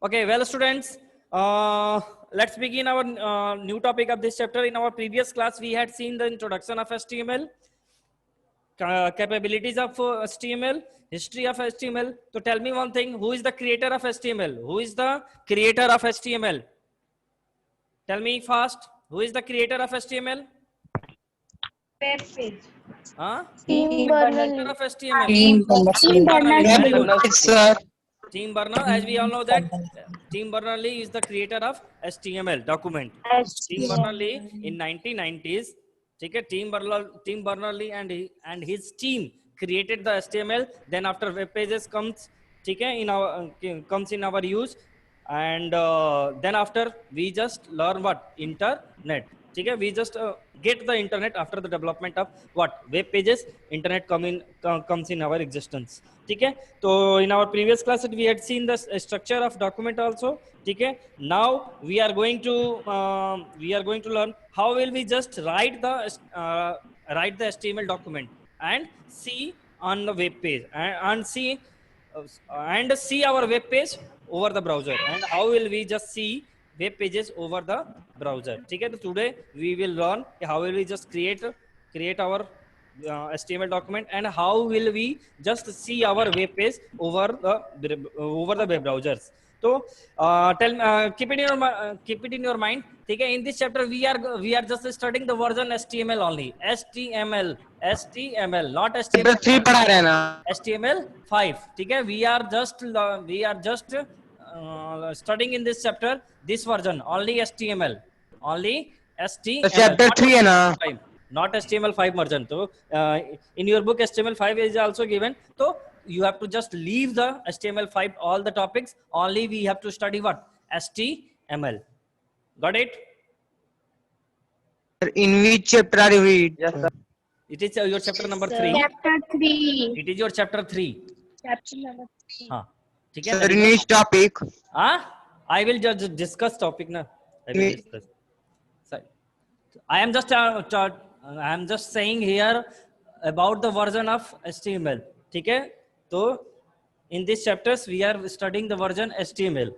Okay, well, students, let's begin our new topic of this chapter. In our previous class, we had seen the introduction of HTML, capabilities of HTML, history of HTML. So tell me one thing, who is the creator of HTML? Who is the creator of HTML? Tell me fast, who is the creator of HTML? Web page. Huh? Tim Creator Berners-Lee. of HTML. Tim Tim Berners-Lee. Very good. Berners-Lee. sir. Tim Berners, as we all know that Tim Berners-Lee is the creator of HTML document. Tim Berners-Lee in 1990s, okay, Tim Berners-Lee and his team created the HTML. Then after web pages comes, okay, comes in our use, and then after we just learn what internet. Okay, we just get the internet after the development of what web pages. Internet comes in our existence. Okay, so in our previous class we had seen the structure of document also. Okay, now we are going to learn how will we just write the HTML document and see on the web page and see our web page over the browser, and how will we just see web pages over the browser. Okay, so today we will learn how will we just create our HTML document, and how will we just see our web page over the web browsers. So keep it in your mind. Okay, in this chapter we are just studying the version HTML only. HTML, not chapter HTML. 3 पढ़ा रहे हैं ना HTML5. ठीक है, we are just studying in this chapter this version only HTML, only तो HTML, chapter 3 है ना not HTML5 version. So in your book HTML5 is also given. So you have to just leave the HTML5 all the topics. Only we have to study what? HTML. Got it? in which chapter are you read It is your chapter number 3. Chapter 3. It is your chapter 3. Chapter number 3. हाँ, ठीक sir in है. which topic I will just discuss topic na. I will discuss. Sorry. I am just saying here about the version of HTML. ठीक है? तो in these chapters we are studying the version HTML.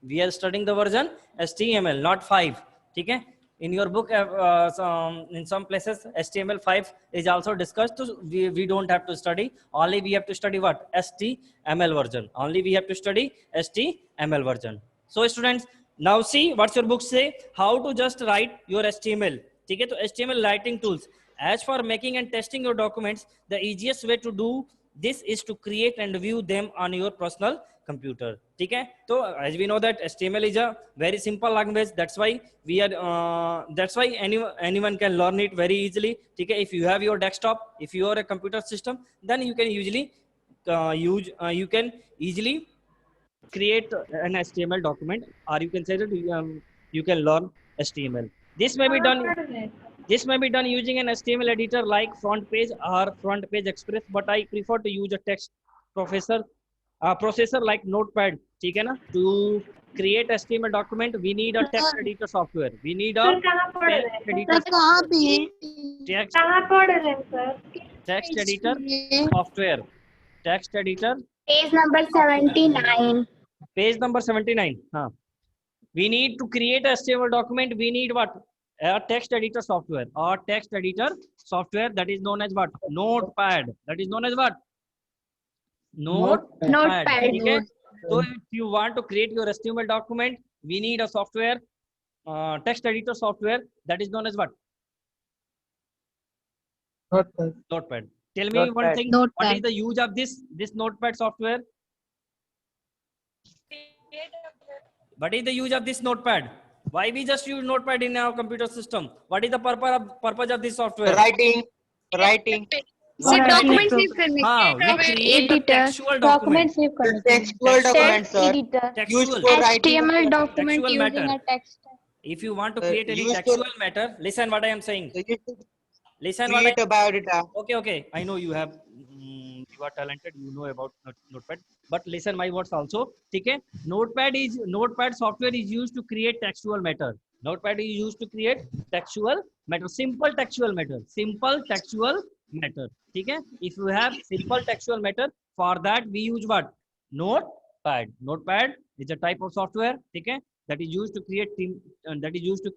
We are studying the version HTML, not 5. ठीक है? In your book, in some places HTML5 is also discussed. So we don't have to study. Only we have to study what? HTML version. Only we have to study HTML version. So students, now see what's your book say. How to just write your HTML. ठीक है? तो HTML writing tools. As for making and testing your documents, the easiest way to do this is to create and view them on your personal computer. ठीक है? तो as we know that HTML is a very simple language. That's why anyone can learn it very easily. ठीक है? If you have your desktop, if you are a computer system, then you can usually you can easily create an HTML document, or you can say that you can learn HTML. This may be done using an HTML editor like Front Page or Front Page Express, but I prefer to use a text processor like Notepad. ठीक है ना? To create HTML document, we need a text editor software. We need a text editor software. Text editor. Page number 79. Page number 79. हाँ. We need to create a HTML document. We need what? A text editor software. Or text editor software that is known as what? Notepad. That is known as what? Notepad. ठीक है? So if you want to create your HTML document, we need a software, text editor software that is known as what? Notepad. Tell me one thing. Notepad. What is the use of this Notepad software? What is the use of this Notepad? Why we just use Notepad in our computer system? What is the purpose of this software? writing Document save करने we create a textual document. textual document sir used Textual. for writing HTML document Textual using matter. a text. If you want to create any used for- textual matter, listen what I am saying. so you should Listen what I create a biodata Okay. I know you have, you are talented. You know about Notepad. But listen my words also. Okay. Notepad software is used to create textual matter. Notepad is used to create textual matter. Simple textual matter. Okay. If you have simple textual matter, for that we use what? Notepad. Notepad. Notepad is a type of software, ठीक है, that is used to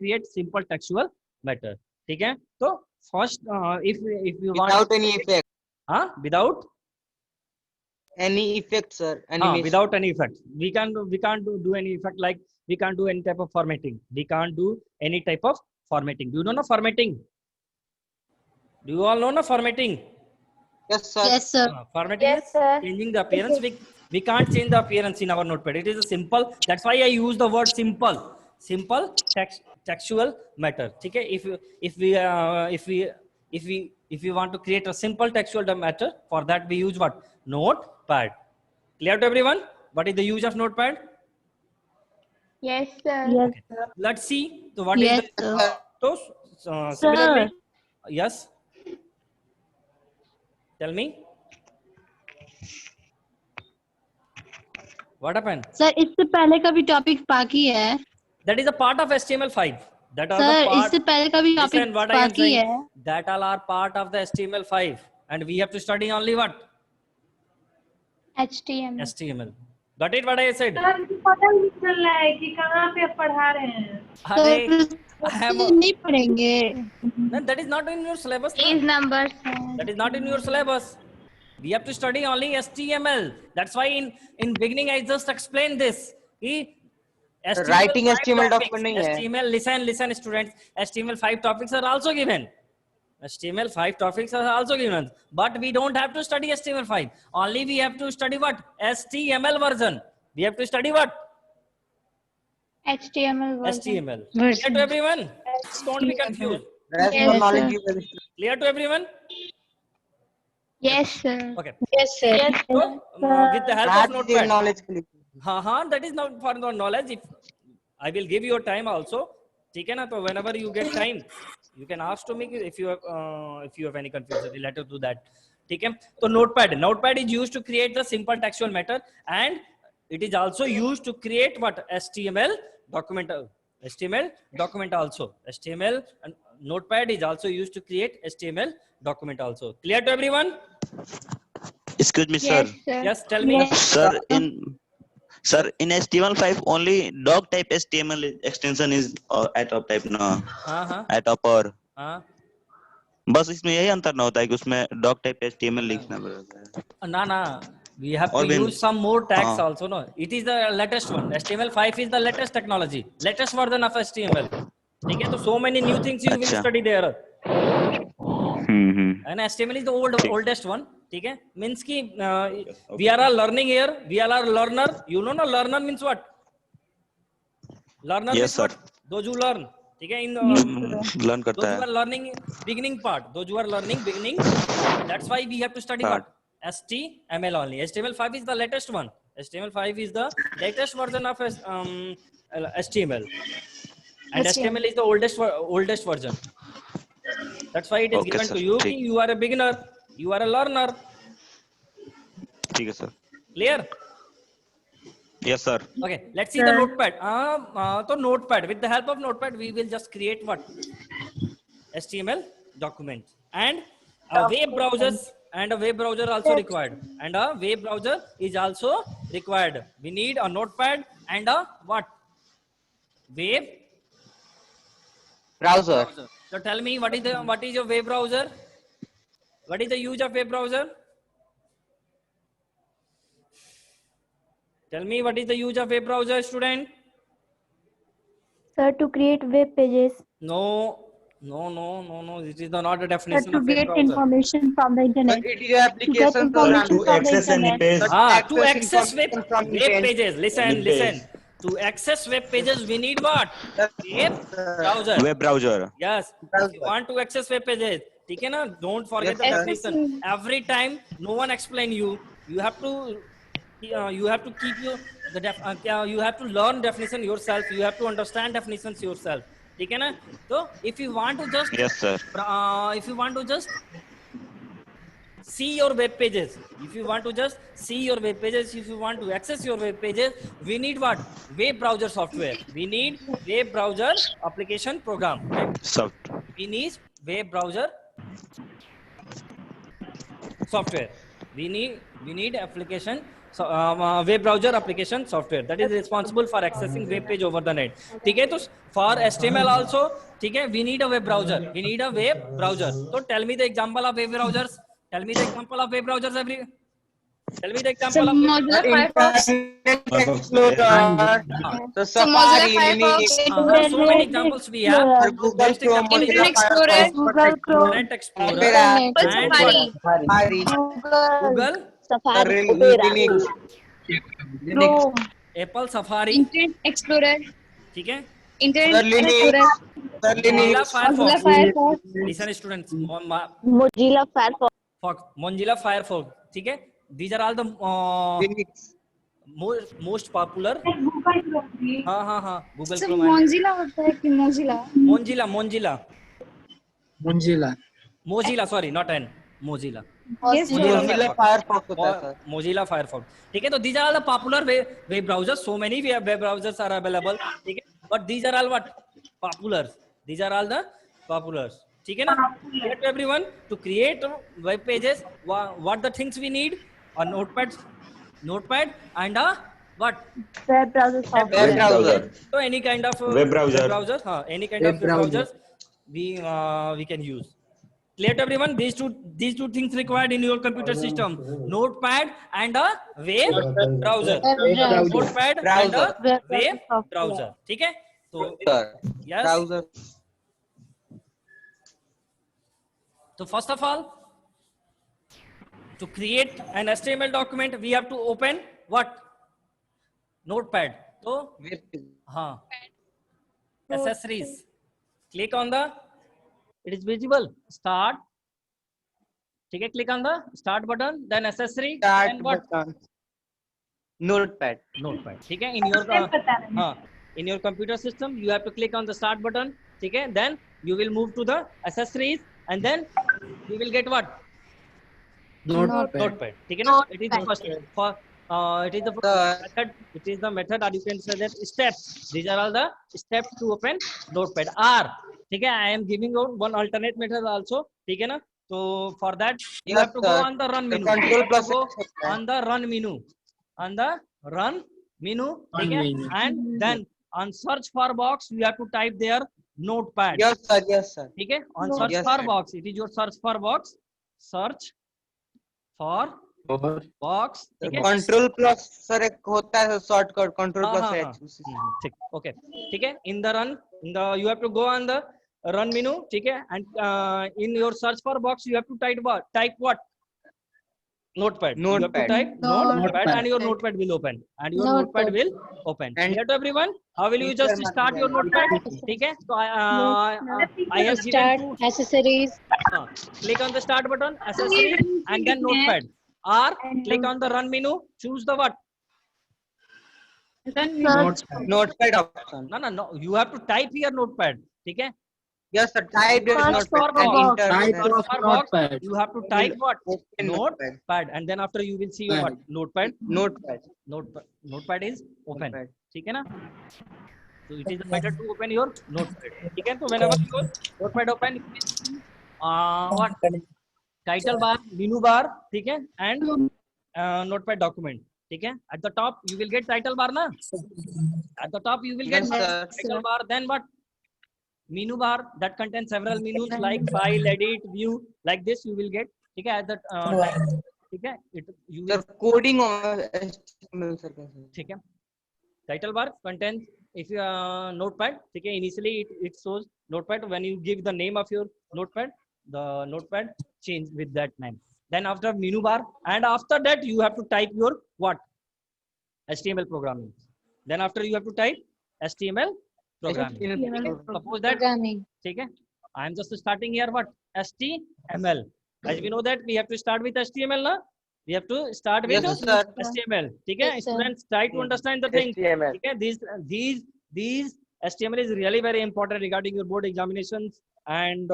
create simple textual matter, ठीक है. So first, if you want Without any effect. without Any effect, sir. Animation. without any effect, we can't do any effect, like we can't do any type of formatting. We can't do any type of formatting. Do you know formatting? Do you all know formatting? Yes, sir. Yes, sir. Formatting Yes, is sir. changing the appearance. We can't change the appearance in our notepad. It is a simple. That's why I use the word simple. Simple textual matter. Okay. If we want to create a simple textual matter, for that we use what? Notepad. Clear to everyone? What is the use of notepad? Yes, sir. Okay. Let's see. So what is Yes, the sir. so similarly? Yes. Tell me. What happened? Sir इससे पहले का भी topic बाकी है. That is a part of HTML5. That are the sir part. इससे पहले का भी Listen, topic what I am बाकी saying. है. That all are part of the HTML5, and we have to study only what? HTML. HTML. Got it? What I said? पता नहीं चल रहा है कि कहाँ पे पढ़ा रहे हैं. Arey, I am. नहीं पढ़ेंगे. No, that is not in your syllabus. No? These numbers. That is not in your syllabus. We have to study only HTML. That's why in beginning I just explained this. HTML Writing 5 HTML topics. document नहीं है. HTML, listen students. HTML5 topics are also given. HTML5 topics are also given. But we don't have to study HTML5. Only we have to study what? HTML version. We have to study what? HTML version. HTML. Clear to everyone? Don't be confused. Rest Yes, of knowledge sir. you will. Clear to everyone? Yes, sir. Okay. Yes, sir. Yes, So, with the help of That is Notepad. knowledge के लिए. That is not for the knowledge. If I will give you time also, ठीक है ना? तो whenever you get time, you can ask to me if you have any confusion related to that. ठीक है? तो Notepad is used to create the simple textual matter, and it is also used to create what? HTML document. HTML document also. HTML and Notepad is also used to create HTML document also. Clear to everyone? Excuse me, sir. Yes, sir. Yes, tell me. Yes. Sir, in HTML5 only doc type HTML extension is at top type ना हाँ. at upper. हाँ. बस इसमें यही अंतर ना होता है कि उसमें doc type HTML लिखना पड़ता है. ना. We have to Or when- use some more tags हाँ. also. No, it is the latest one. HTML5 is the latest technology, latest version of HTML. ठीक है? तो so many new things you will अच्छा. study there. Hmm. And HTML is the oldest one. ठीक है? Means कि we are all learning here. We are all learner. You know, no, learner means what? Learner Yes, means sir. what? Those who learn. ठीक है? Learn करता Those who है. are learning beginning part. Those who are learning beginning. That's why we have to study Part. what? HTML only. HTML5 is the latest one. HTML5 is the latest version of HTML. And HTML is the oldest version. That's why it is Okay, given sir. to you. ठीक. You are a beginner. You are a learner. ठीक है sir. Clear? Yes, sir. Okay. Let's see the notepad. So notepad. With the help of notepad, we will just create what? HTML document. And web browsers and a web browser also required. And a web browser is also required. We need a notepad and a what? Web Browser. So tell me what is your web browser? What is the use of web browser? Tell me what is the use of web browser, student? Sir, to create web pages. No. It is not a definition To of web get browser. information from the internet. It is application information To from the access any internet. page. To access web from internet. pages. Any Listen. page. To access web pages, we need what? Web browser. Web browser. Yes. If you want to access web pages, ठीक है ना? Don't forget the Yes, sir. definition. Every time, no one explain you. You have to keep you have to learn definition yourself. You have to understand definitions yourself. ठीक है ना? So if you want to just Yes, sir. see your web pages, if you want to access your web pages, we need what? Web browser software. We need web browser application program. Right? Soft. We need web browser software. We need application web browser application software that is responsible for accessing web page over the net. ठीक है, तो for HTML also, ठीक है, we need a web browser. We need a web browser. So tell me the example of web browsers. Tell me the example of web browsers. Tell me the example of Mozilla Firefox. Internet Explorer, so So Mozilla Safari, Firefox. Linux, so many examples we have. or Google Best Chrome, example is Internet Explorer. Firefox, Google Chrome, Internet Explorer, Opera, Apple and Safari. Safari, Google, Safari, Linux, Chrome, Apple Safari, Internet Explorer. ठीक है, Internet Linux. Explorer. Mozilla Mozilla Firefox. Firefox. Listen students, Mozilla Firefox, Mozilla Firefox, ठीक है, these are all the Linux. most popular. Google Chrome भी। हाँ Google So Chrome, Mozilla होता है कि Mozilla? Mozilla, sorry, not N, Mozilla. Yes, Mozilla Mozilla Firefox. Firefox होता है sir. Mozilla Firefox, ठीक है, तो these are all the popular web browsers. So many web browsers are available, ठीक है, but these are all what popular. These are all the populars, ठीक है ना. Clear to everyone? To create web pages, what the things we need? A notepad and a what? web browser Web software, browser. So any kind of Web browser. any kind of web browsers we can use. Clear to everyone? These two things required in your computer system: notepad and a web browser. Notepad and a web browser. ठीक है? तो Sir, yes. browser. So first of all, to create an HTML document, we have to open what? Notepad. So हाँ, accessories. Click on the. It is visible. Start. ठीक है? Click on the start button. Then accessory. Start Then what? button. Notepad. Notepad. ठीक है? In your हाँ, in your computer system, you have to click on the start button. ठीक है? Then you will move to the accessories, and then you will get what? Notepad. ठीक है ना? It is the first for. It is the method. It is the method, or you can say that steps. These are all the steps to open Notepad. ठीक है? I am giving out one alternate method also. ठीक है ना? So for that you have to go on the run menu. Control plus Go on the run menu. On the run menu. ठीक है? And then on search for box you have to type there Notepad. Yes sir, yes sir. ठीक है? On search Yes, for sir. box. It is your search for box. Search for box. ठीक है? Control plus sir एक होता है shortcut control हाँ, plus हाँ, H. हाँ. ठीक, okay. ठीक है? In the you have to go on the run menu. ठीक है? And in your search for box you have to type what? Notepad. You have to Notepad. type Notepad, and your Notepad will open. And your Notepad will open. And- Clear to everyone? How will you just start your Notepad? ठीक है? So I have given Start two. accessories. Click on the start button, accessories, and then Notepad. Or click on the run menu. Choose the what? Notepad option. No. You have to type here Notepad. ठीक है? Yes sir, type is Search Notepad for and box. enter. Search for box, you have to type what? Open Notepad. Notepad, and then after you will see what? Notepad. Notepad. Notepad is open. Notepad. ठीक है ना? So it is the method to open your Notepad. ठीक है? So whenever your Notepad open, you will see what? Title bar, menu bar, ठीक है? And Notepad document. ठीक है? At the top you will get title bar ना? At the top you will get Yes, sir. title bar. Then what? Menu bar that contains several menus like file, edit, view. Like this you will get. ठीक है? At the ठीक है? You will. Sir, coding of HTML sir. ठीक है? Title bar contains if you Notepad. ठीक है? Initially it shows Notepad. When you give the name of your Notepad, the Notepad change with that name. Then after menu bar, and after that you have to type your what? HTML programming. Then after you have to type HTML programming. Suppose that Programming. ठीक है? I am just starting here what? HTML. As we know that we have to start with HTML ना? We have to start with Yes, sir. HTML. ठीक है? Yes, sir. Students try to understand the thing. HTML. ठीक है? These HTML is really very important regarding your board examinations, and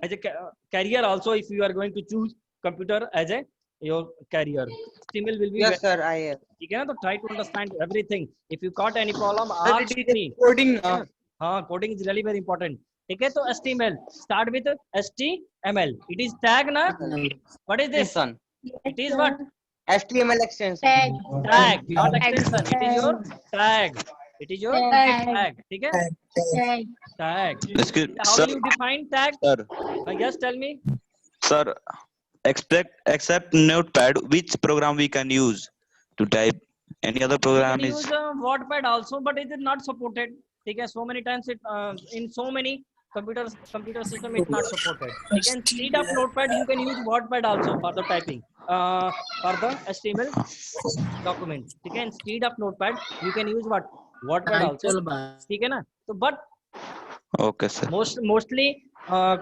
as a career also, if you are going to choose computer as a your career, HTML will be Yes sir, I have. ठीक है ना? तो try to understand everything. If you got any problem, Sir, ask it is me. coding now. हाँ, coding is really very important. ठीक है? तो HTML start with HTML. It is tag ना? What is this? Son. It is what? HTML extension. Tag. Tag, not Tag. extension. It is your tag. It is your Tag. tag. ठीक है? Tag. Tag. Excuse, How sir, will you define tag? sir, Yes, tell me. sir. Except Notepad, which program we can use to type? Any other You program can is? use Wattpad also, but it is not supported. ठीक है? So many times it in so many computer system it's not supported. You can speed up Notepad. You can use Wattpad also for the typing. For the HTML document. ठीक है? And speed up Notepad. You can use what? Wattpad also. ठीक है ना? So but Okay, sir. mostly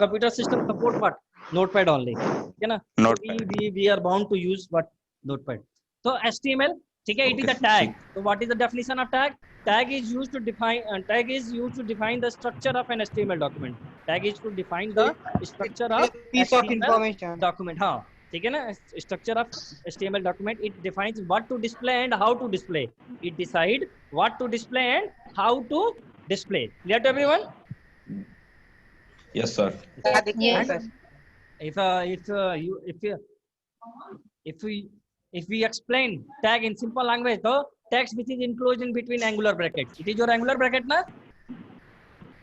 computer system support what? Notepad only. ठीक है ना? So Notepad. we are bound to use what? Notepad. So HTML, ठीक है? It is a tag. So what is the definition of tag? Tag is used to define the structure of an HTML document. Tag is to define the structure of Piece of HTML information. document. हाँ, ठीक है ना? Structure of HTML document. It defines what to display and how to display. It decide what to display and how to display. Clear to everyone? Yes, sir. Yes. If we explain tag in simple language, so text which is enclosed in between angular brackets. It is your angular bracket, na?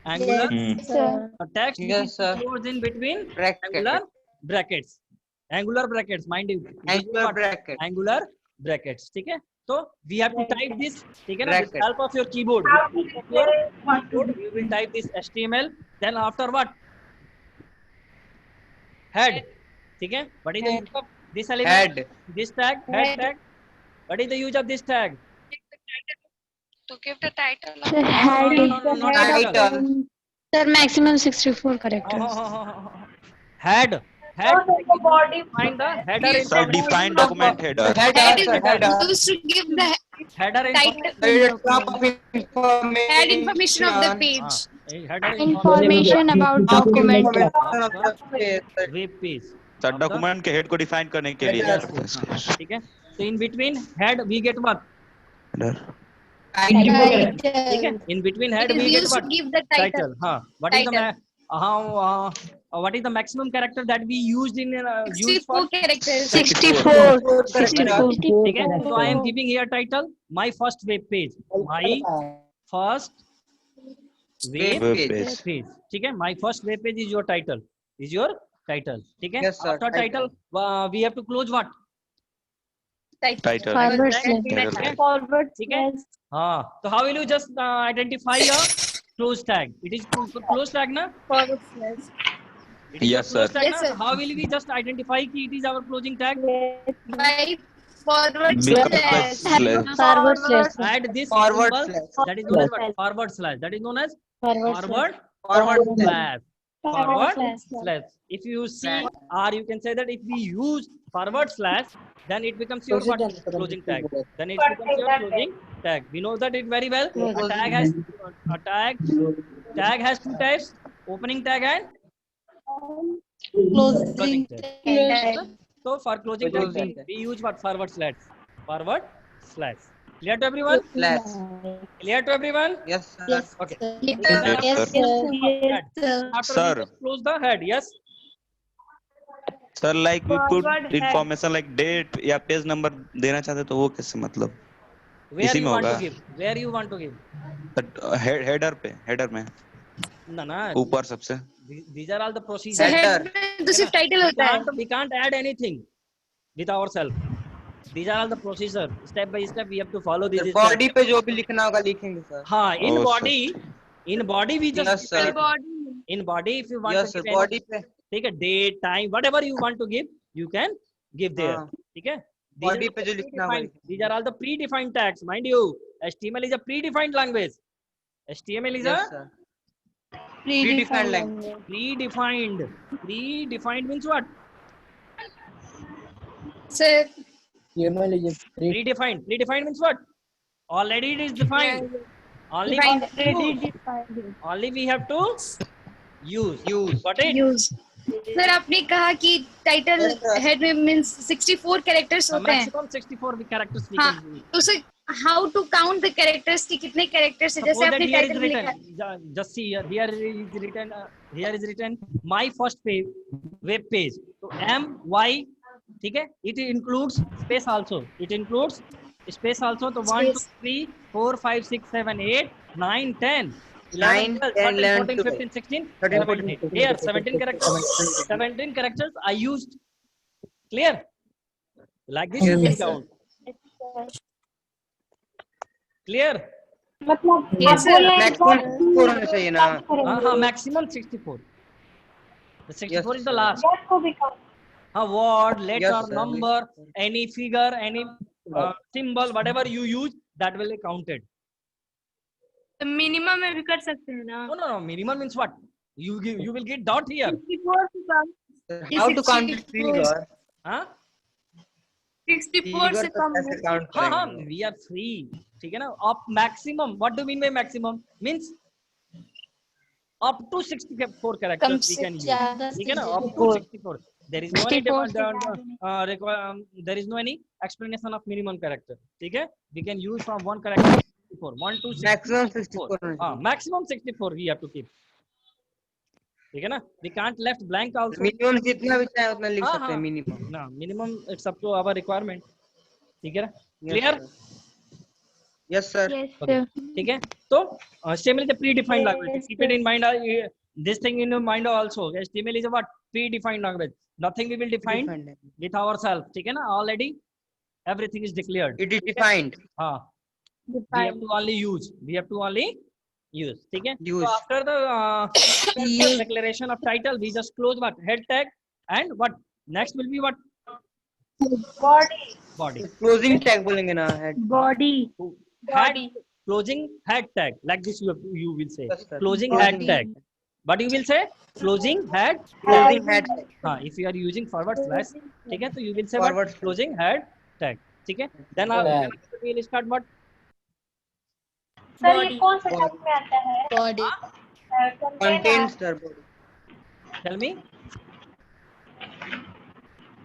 Angular Sir. text which Yes, is sir. enclosed in between Bracket. angular brackets. Angular brackets, mind you. Angular What? bracket. Angular brackets. ठीक है? So we have to type this. ठीक है ना? With Bracket. help of your keyboard. With help of your keyboard, you will type this HTML. Then after what? Head. ठीक है? What is the use of this element? Head. This tag. Head Head. tag. What is the use of this tag? To give the title of Sir, No, head no, is no, no, the not head title. of Sir, maximum 64 characters. Head. Head. body Find the header Sir, information. define document header. Head is Header. used to give the Header information. title, Head head information of the page. Header Information about document. web page. Sir document के head को define करने के लिए ठीक है? So in between head we get what? ठीक है? Title. In between head It is we get used to what? give the title. हाँ. What is the Title. what is the maximum character that we used in use 64 for? characters. 64. 64. ठीक है? So I am giving here title my first web page. My first web Web page. page. ठीक है? My first web page is your title. Is your title. ठीक है? Yes, sir. After title, we have to close what? Title. Forward Tag. slash. Tag. Forward ठीक है? slash. हाँ. So how will you just identify a close tag? It is close tag, na? Forward slash. It is Yes, a close sir. tag, Yes, na? sir. How will we just identify कि it is our closing tag? By forward Because slash. slash. Forward slash. Add this Forward symbol. slash. That is known as what? Forward slash. That is known as Forward slash. forward Forward slash. Forward slash. slash. If you see, or you can say that if we use forward slash, then it becomes your what? Closing tag. Then it becomes your closing tag. We know that it very well. A tag has two types: opening tag and closing tag. Tag. So for closing tag, Closing tag. we use what? Forward slash. Forward slash. Clear to everyone? Slash. Clear to everyone? Yes, sir. Yes. Okay. Yes, sir. sir. Sir. After Sir. we just close the head, yes. Sir like we put Forward head. Information like date या page number देना चाहते तो वो कैसे मतलब Where इसी you में want to होगा give? Where you want to give? Header पे हेडर में No, no. ऊपर सबसे These are all the So procedures. head में तो सिर्फ title होता है. We can't add anything with ourselves. These are all the procedure. Step by step, we have to follow these. steps. Body पे जो भी लिखना होगा लिखेंगे सर. हाँ, in Oh, body we just Yes, sir. in body if you want Yes, to sir. give body पे. take a date, time, whatever you want to give, you can give there. हाँ. ठीक है? Body पे जो लिखना होगा. These are all the predefined tags, mind you. HTML is a predefined language. HTML is Yes, a sir. Predefined language. predefined. Predefined means what? Sir. Predefined. Predefined means what? Already it is defined. Only Defined. only we have to use. Use. Got it? Use. Sir आपने कहा कि title Yes, sir. Head में means 64 characters होते हैं. Maximum 64 characters we हाँ. can use. तो sir how to count the characters की कितने कैरेक्टर्स है? जैसे Suppose that आपने here is टाइटल में लिखा. written. Just see here. Here is written. My first page, web page. So ठीक है, it includes space also, it includes space also. तो 1 2 3 4 5 6 7 8 9 10 11 12 13 14 15 16 17 here 17 characters, 17 characters I used. Clear? Like this you can count. Clear? मतलब Yes, आप sir. बोल रहे हैं maximum 4 होना चाहिए ना। हाँ, maximum 64. The 64 is the last. That को भी count A word, letter, Yes, sir. number, any figure, any symbol, whatever you use, that will be counted. Minimum में भी कर सकते हैं ना? No, no, no. Minimum means what? You will get dot here. 64 से कम, How to count figure? Huh? 64 से कम कैसे count हाँ, हाँ. करेंगे? We are free. ठीक है ना? Up maximum. What do you mean by maximum? Means up to 64 characters we can use. ठीक है ना? Up to 64. There is no any there is no any explanation of minimum character. ठीक है? We can use from one character 64. 1 to 64. Maximum 64 होना हाँ, maximum 64 we have to keep. ठीक है ना? We can't left blank also. Minimum जितना भी चाहे उतना लिख हाँ, सकते हैं हाँ. मिनिमम। ना minimum it's up to our requirement. ठीक है ना? Clear? Yes sir. ठीक है, तो HTML is a predefined language. Keep it in mind. This thing in your mind also. HTML is a what? Predefined language. Nothing we will define with ourselves. ठीक है ना? Already everything is declared. It is defined. हाँ. We have to only use. We have to only use. ठीक है? Use. So after the declaration of title, we just close what? Head tag and what? Next will be what? body Body. Closing tag बोलेंगे ना head. Body Head, closing head tag. Like this you will say. Yes, sir. Closing head tag. But you will say closing head tag. Closing head. हाँ, if you are using forward slash, ठीक है, तो you will say Forward what? slash. Closing head tag. ठीक है? Then we will start what? Sir ये कौन सा type में आता है? Body. Contains sir body. Tell me.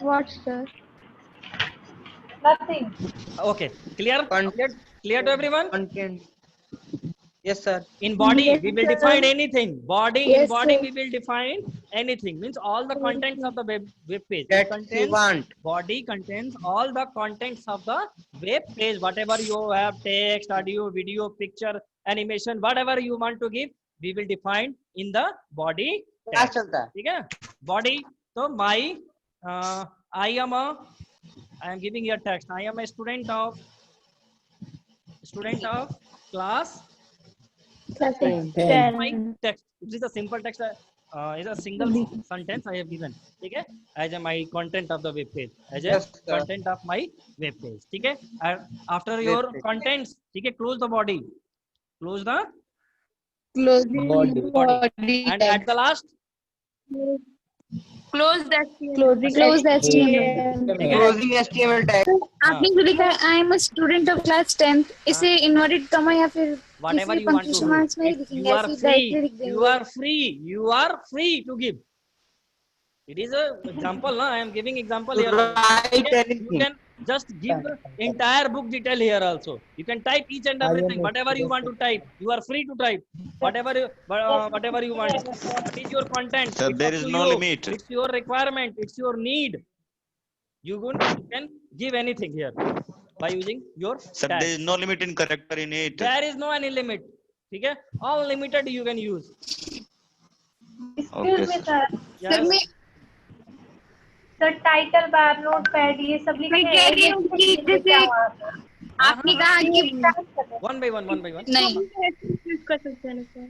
What sir? Nothing. Okay. Clear? Clear to everyone? Contains. Yes sir. In body, Yes, we will sir. define anything. Body, in Yes, body, sir. we will define anything. Means all the contents of the web page. It That you contains, want. body contains all the contents of the web page. Whatever you have, text, audio, video, picture, animation, whatever you want to give, we will define in the body क्या tag. चलता है? ठीक है? Body. So my, I am giving here text. I am a student of class. My text. It is a simple text. Is a single sentence I have given. ठीक है? As a my content of the web page. As a Yes, sir. content of my web page. ठीक है? And after your page. contents, ठीक है? Close the body. Close the Closing body. and at the last. Close that Close the HTML. Closing HTML tag. आपने जो लिखा है I am a student of class 10th, इसे inverted comma या फिर Whatever किसी you want to punctuation do. marks में ही If लिखेंगे, you are ऐसे directly लिख free, देंगे. you are free to give. It is a example, no? I am giving example To here. write You anything. can just give the entire book detail here also. You can type each and everything, whatever you want to type. You are free to type whatever you want. What is your content? Sir, It's there up is to no you. limit. It's your requirement. It's your need. You can give anything here by using your Sir, tag. there is no limit in character in it. There is no any limit. ठीक है? Unlimited you can use. Excuse me sir. Sir Yes. मैं sir title bar note pad ये सब लिखे मैं कह रही हूँ कि जैसे आपने कहा कि One by one. नहीं यूज कर सकते हैं sir.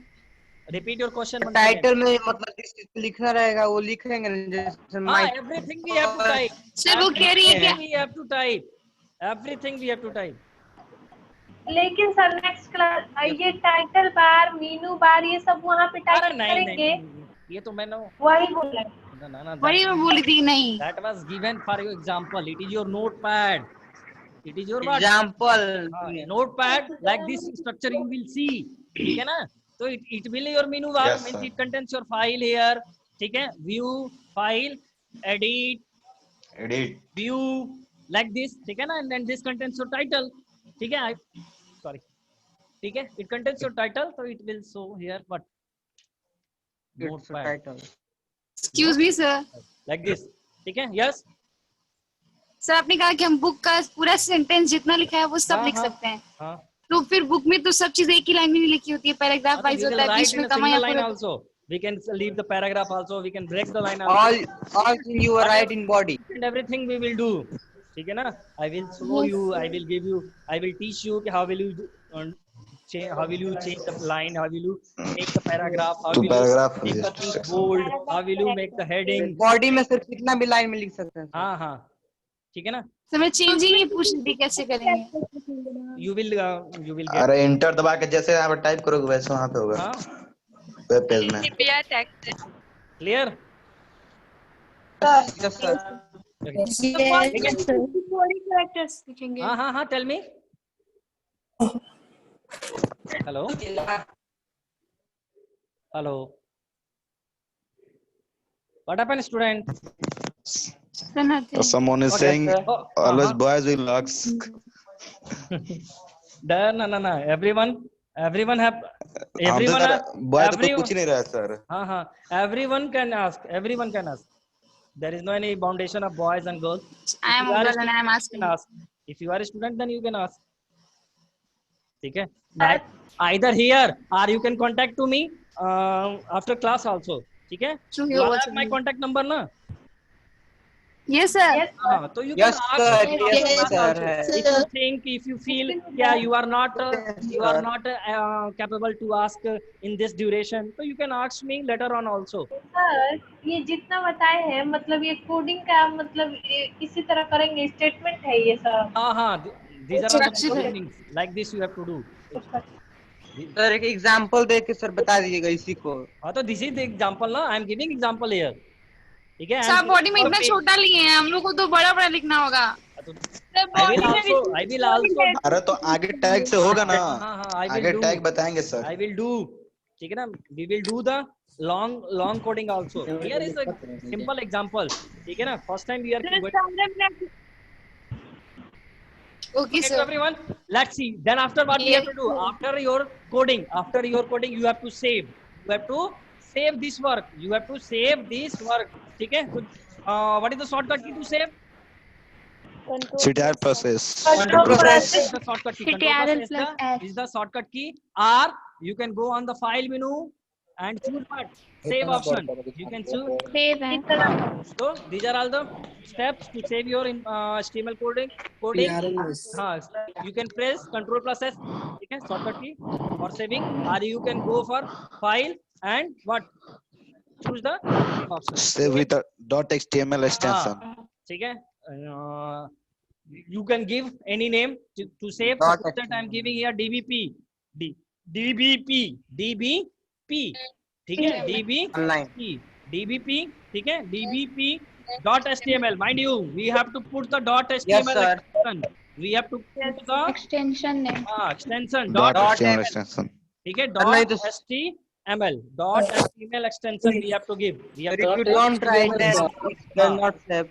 Repeat your question. once title again. में मतलब जिस चीज को लिखना रहेगा वो लिखेंगे ना, जैसे हाँ, everything we have to type. Sir वो कह रही है Everything कि we have to type. Everything we have to type. लेकिन सर नेक्स्ट क्लास ये टाइटल बार मीनू बार ये सब वहाँ पे अरे टाइप नहीं, करेंगे. ये तो मैंने वही बोला. ना वही मैं बोली थी नहीं. that was given for your example. It is your notepad. It is your what? Example Notepad like this structure you will see. ठीक है ना? So it will your menu bar Yes, means sir. it contains your file here. ठीक है? View, file, edit, Edit. view like this. ठीक है ना? And then this contains your title. ठीक है? Sorry. ठीक है? It contains your title, so it will show here what? Notepad. Title. Excuse me sir. Like this. ठीक है? Yes. Sir आपने कहा कि हम बुक का पूरा सेंटेंस जितना लिखा है वो सब हाँ, लिख हाँ, सकते हैं, हाँ, तो फिर बुक में तो सब चीज एक ही लाइन में नहीं लिखी होती है, पैराग्राफ वाइज we will होता है, write बीच in में a कमा या single line पूरा। also. We can leave the paragraph also. We can break the line also. all thing you are right in body. And everything we will do. ठीक है ना? I will show you. I will give you. I will teach you कि how will you how will you change the line? How will you make the paragraph? How तो will you paragraph make the things bold? How will you make the heading? Body में सिर्फ कितना भी line में लिख सकते हैं sir. हाँ हाँ, ठीक है ना? सर मैं चेंजिंग ही पूछ रही थी कैसे करेंगे। You will get. अरे इंटर दबा के जैसे यहाँ पर टाइप करोगे वैसे वहाँ पे होगा हाँ, वेब पेज में। CPR tag. clear? Yes sir. Body characters लिखेंगे। हाँ हाँ हाँ, tell me. Hello. Hello. What happened, student? Sir nothing। Someone is Okay, saying sir. always boys will ask. No. Everyone have. हम तो Everyone. सर बॉय तो कोई everyone- पूछ ही नहीं रहा है सर। हाँ हाँ, everyone can ask. Everyone can ask. There is no any foundation of boys and girls. I am If you are a girl and I am student, asking। you can ask. If you are a student, then you can ask. ठीक है? Either here or you can contact to me after class also. ठीक है? Through You your all have WhatsApp my number। contact number ना? Yes sir। हाँ, तो you Yes can sir. ask. Yes sir. If you think, if you feel, yeah, you are not capable to ask in this duration, so you can ask me later on also. Sir ये जितना बताए हैं मतलब ये coding का मतलब इसी तरह करेंगे, स्टेटमेंट है ये सब। हाँ, these are all the Structure है। things like this you have to do. Sir एक एग्जांपल दे के सर बता दीजिएगा इसी को। हाँ, तो this is the example ना, I am giving example here. ठीक है? सर आप बॉडी में इतना छोटा लिए हैं, हम लोग को तो बड़ा बड़ा लिखना होगा। I will also. अरे तो आगे टैग से होगा ना, हाँ, I will आगे do. टैग बताएंगे सर। I will do. ठीक है ना? We will do the long coding also. Here is a simple example. ठीक है ना? First time we are going. Okay Okay, so sir. everyone, let's see. Then after what we have to do? After your coding, you have to save. You have to save this work. You have to save this work. ठीक है? So, what is the shortcut key to save? CTR process. Control This process। is the shortcut key. Control CTRL plus plus S is the shortcut key. Or you can go on the file menu and choose what? Save option. You can choose. Save है। So these are all the steps to save your HTML coding. हाँ, you can press Control plus S. ठीक है? Shortcut key for saving. Or you can go for file and what? Choose the save option. Save with a .html extension. ठीक है? You can give any name to save. Dot Suppose that I am giving here DBP. DBP. ठीक है? Online. DBP. ठीक है? DBP dot HTML. Mind you, we have to put the dot HTML Yes, sir. extension. We have to put the extension name. extension Dot dot. HTML extension. ठीक है? नहीं Dot तो- HTML. Dot HTML extension we have to give. We have Sir, if you to don't write that, it will not save.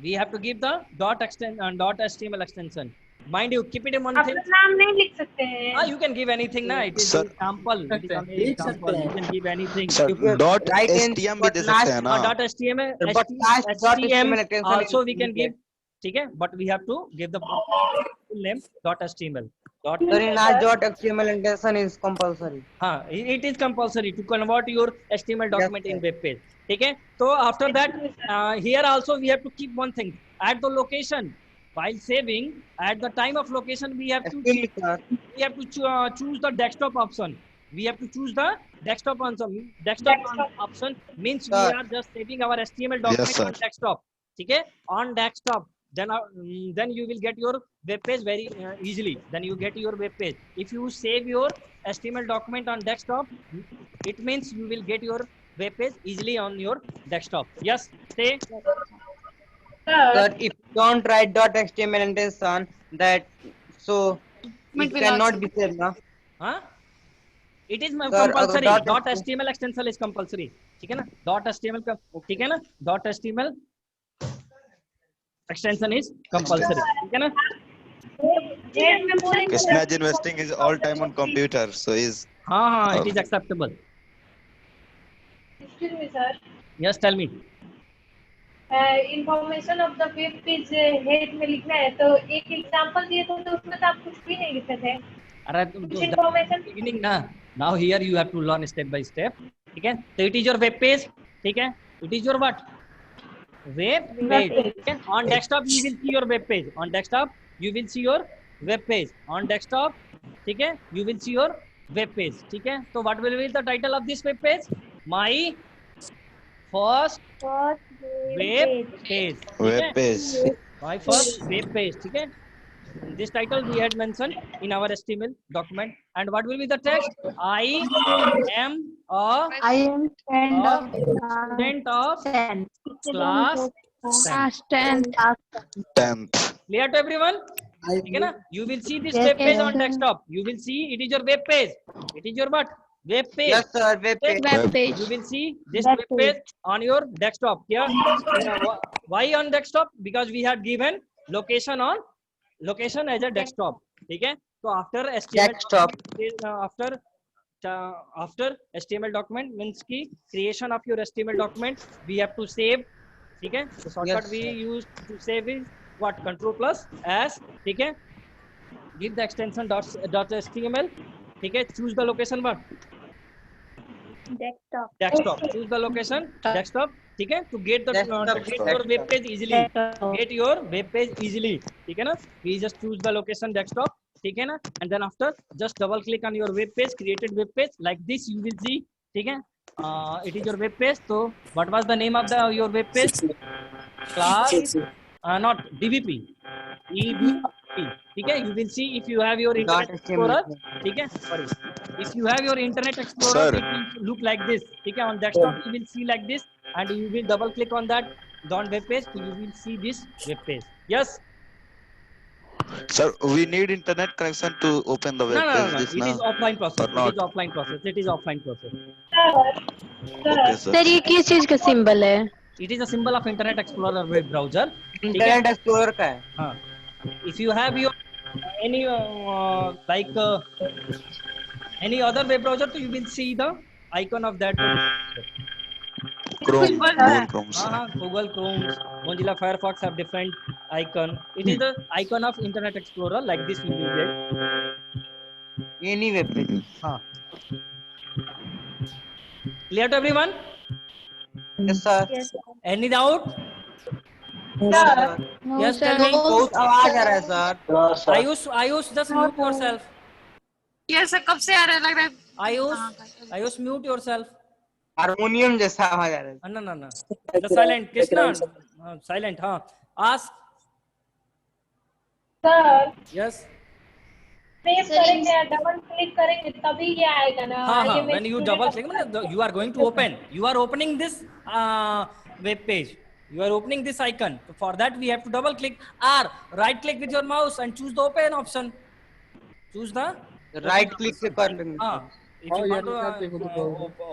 we have to give the dot HTML extension. Mind you, keep it in one thing. अपना नाम नहीं लिख सकते हैं। You can give anything ना. It is Sir. example. It is only example. You can give anything. Sir dot Right in- htm भी दे but सकते हैं ना। Dot HTML. But last dot HTML HTML extension also is we can give. needed. ठीक है? But we have to give the full name dot HTML. Dot. Sir, in our dot HTML extension is compulsory. हाँ, it is compulsory to convert your HTML document in web page. ठीक है? So after that, here also we have to keep one thing. At the location, while saving, at the time of location, we have to Still, sir, choose the desktop option. We have to choose the desktop option. Option means we Sir. are just saving our HTML document sir. on desktop. ठीक है? On desktop. Then you will get your web page very easily. Then you get your web page. If you save your HTML document on desktop, it means you will get your web page easily on your desktop. Yes, say. sir, if you don't write dot HTML extension, that so It it will cannot also- be saved, no? Huh? It is Sir, compulsory. dot Dot HTML extension is compulsory. ठीक है ना? Dot HTML का ठीक है ना? Dot HTML extension is compulsory. ठीक है ना? Krishna is investing his all time on computer, so is हाँ, it is acceptable. Excuse me, sir. Yes, tell me. Information of the web page head में लिखना है, तो एक एग्जांपल दिए थे तो उसमें तो आप कुछ भी नहीं लिखे थे, अरे कुछ इंफॉर्मेशन। beginning ना, now here you have to learn step by step. ठीक है, so it is your web page. ठीक है, it is your what? Web page. Okay? On desktop you will see your web page. On desktop you will see your web page. On desktop, ठीक है, you will see your web page. ठीक है, so what will be the title of this web page? My first web page. Web page. My first web page. ठीक है, this title we had mentioned in our HTML document. And what will be the text? I am a student of class 10. 10th. Clear to everyone? ठीक है ना? You will see this web page on desktop. You will see it is your web page. It is your what? Web page. Yes, sir. Web page. Web page. You will see this web page on your desktop. Here, why on desktop? Because we had given location as a desktop. ठीक है? So after HTML Desktop. after HTML document means की creation of your HTML document we have to save. ठीक है? So shortcut Yes, we sir. use to save is what? Control plus S. ठीक है? Give the extension .html. ठीक है? Choose the location what? Desktop. Choose the location desktop. ठीक है? To get the Desktop. get your web page easily. Get your web page easily. ठीक है ना? We just choose the location desktop. ठीक है ना? And then after just double click on your web page, created web page like this you will see. ठीक है? It is your web page. So what was the name of your web page? Class not DBP. EBP. ठीक है? You will see if you have your Internet Explorer. ठीक है? Sorry. If you have your Internet Explorer, Sir. it will look like this. ठीक है? On desktop you will see like this, and you will double click on that web page. So you will see this web page. Yes. Sir, we need internet connection to open the web No. page. This It now. is offline process. Or It not? is offline process. It is offline process. Okay, sir. Sir ये किस चीज का symbol है? It is a symbol of Internet Explorer web browser. Internet Explorer का है. हाँ. If you have your any like any other web browser, so you will see the icon of that. Chrome. Google Chrome. sir. Google Chrome, Mozilla Firefox have different icon. It is the icon of Internet Explorer like this you will get. Any web page. हाँ. Clear to everyone? Yes, sir. Any doubt? No, Yes, sir. tell me. बहुत आवाज आ रहा है sir. Ayush, just mute yourself. Yes, sir. कब से आ रहा है लग रहा है? Ayush, mute yourself. हारमोनियम जैसा आवाज आ रहा है. No. Just silent. Krishna, silent. हाँ. Ask. Sir Yes. सेव करेंगे या डबल क्लिक करेंगे तभी ये आएगा ना? हाँ. ये मैं When you student double of click, you are going to open. You are opening this web page. You are opening this icon. So for that we have to double click or right click with your mouse and choose the open option. Choose the Right click से कर लेंगे. हाँ. If you want to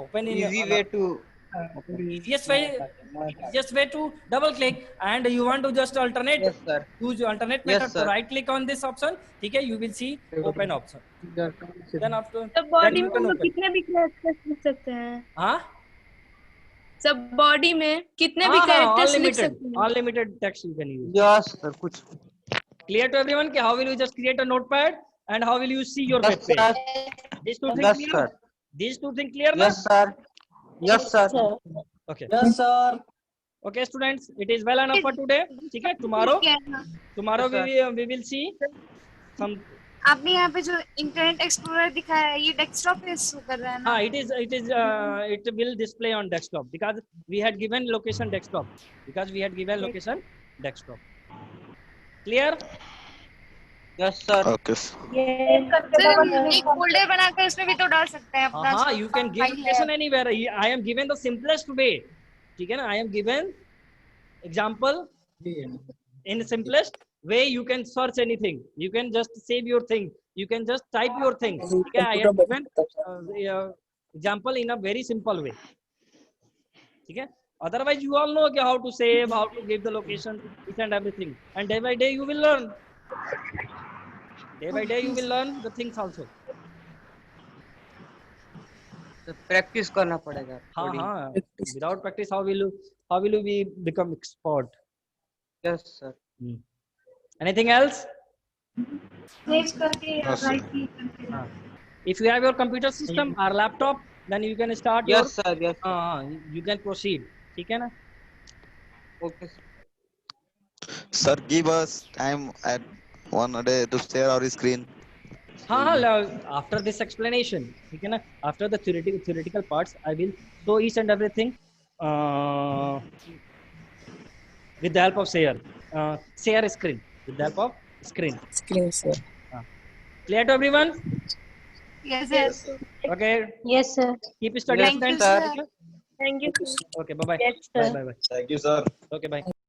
open in Easy way to. easiest way to double click, and you want to just alternate. Yes, sir. Use alternate Yes, method. sir. So right click on this option. ठीक है? You will see open option. Then after. तो body you में can हम लोग open. कितने भी characters लिख सकते हैं? हाँ. सब बॉडी में कितने भी हाँ, कैरेक्टर्स लिख unlimited. सकते हैं? Unlimited text you can use. Yes, sir. कुछ. Clear to everyone? कि how will you just create a notepad and how will you see your web Yes, page? sir. These two things Yes, clear? sir. These two things clear? na? Yes, sir. Yes, sir. Okay. Yes, sir. Okay, students, it is well enough for today. ठीक है? Tomorrow Yes, we will see some. आपने यहाँ पे जो internet explorer दिखाया है ये desktop पे शो कर रहा है ना? हाँ, it will display on desktop because we had given location desktop. Clear? Yes, sir. Okay, sir. ये करके सर डबल हम एक फोल्डर बनाकर उसमें भी तो डाल सकते हैं अपना हाँ, जो you can give file है। location anywhere. I am given the simplest way. ठीक है ना? I am given example in the simplest way. You can search anything. You can just save your thing. You can just type your thing. ठीक है? I have given example in a very simple way. ठीक है? Otherwise, you all know how to save, how to give the location, each and everything. And day by day, you will learn. Day by day, you will learn the things also. तो practice करना पड़ेगा. हाँ. Without practice, how will you how will you become expert? Yes, sir. Anything else? Save करके Yes, sir. Right click करके If you have your computer system or laptop, then you can start Yes, sir. Yes, sir. you can proceed. ठीक है ना? Okay, sir. Sir, give us time at one day to share our screen. हाँ, after this explanation, ठीक है ना? After the theoretical parts, I will show each and everything with the help of share screen, with the help of screen. Screen share. Clear to everyone? Yes, yes. Okay. Yes, sir. Keep studying, Yes, students. sir. ठीक है? Thank you. Okay. Bye bye. Yes, sir. Bye bye. Thank you, sir. Okay. Bye.